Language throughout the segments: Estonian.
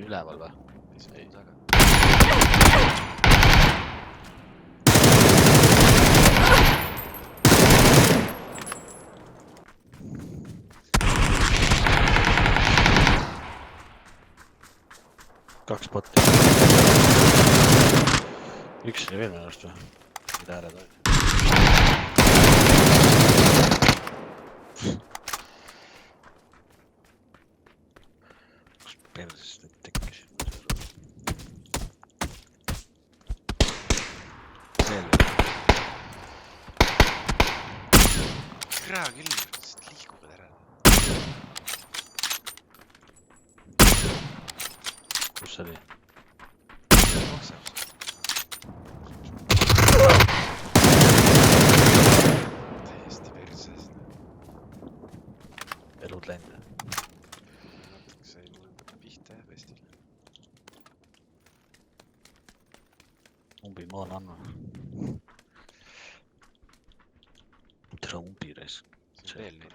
üleval või? Ei. Kaks botti. Üks oli veel mennast või? Mida ääred oli? Kus perses need tekkisid? Veel. Kraa küll, sest liiguvad ära. Kus see oli? Jookseb. Täiesti perses. Elud läinud. Natuke sai mul pihta ja pestil. Umbi maana anna. Tere umbi reis. See on veel neid.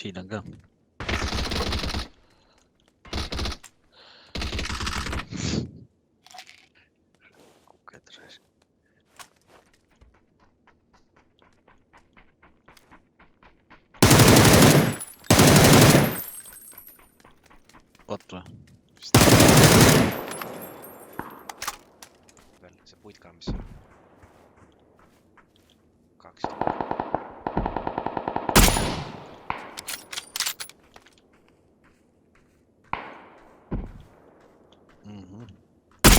Siin on ka. Kuked reis. Bot või? Vist. Veel see putka, mis on. 2.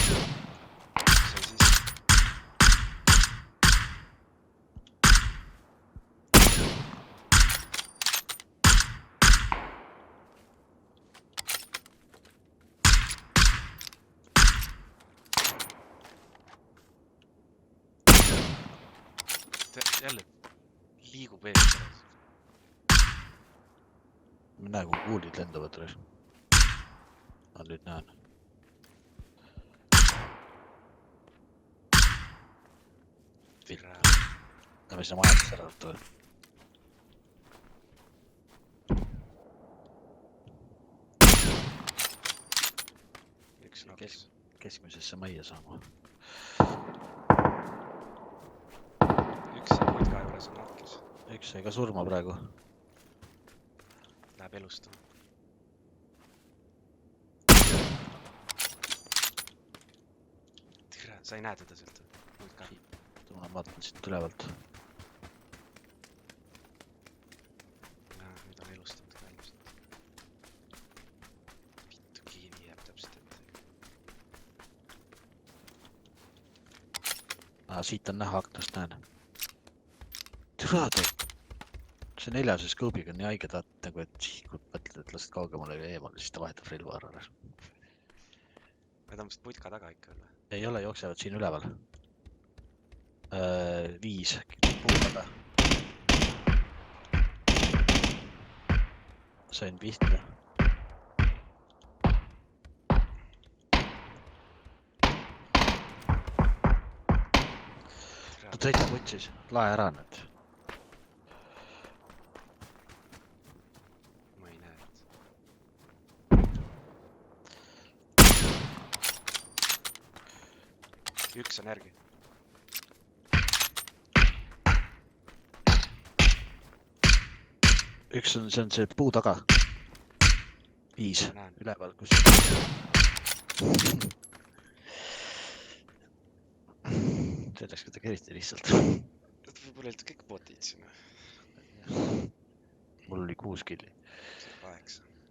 See siis. Jälle liigub ees. Ma näen, kui kuulid lendavad reis. Ma nüüd näen. Lähme sinna majadesse ära võtta või? Üks naks. Keskmisesse majja saama. Üks see putka juures on nakis. Üks sai ka surma praegu. Läheb elustama. Tere, sa ei näe teda sealt. Putka. Ma vaatan siit ülevalt. Nüüd on elustanud ka ilmselt. Vittu kiini jääb täpselt ette. Siit on näha aknast, näen. Türa, see 4. skoobiga on nii haige taht, nagu et kui mõtled, et lased kaugemale või eemale, siis ta vahetab relva ära. Need on vist putka taga ikka või? Ei ole, jooksevad siin üleval. 5 puutaga. Sain pihta. Ta täitsa võtsis, lae ära nüüd. Ma ei näe. Üks on järgi. Üks on, see on see puu taga. 5 Näen. üleval, kus. Selleks, kui ta keriti lihtsalt. Võib-olla olid kõik botid sinna. Mul oli 6 killi. 8.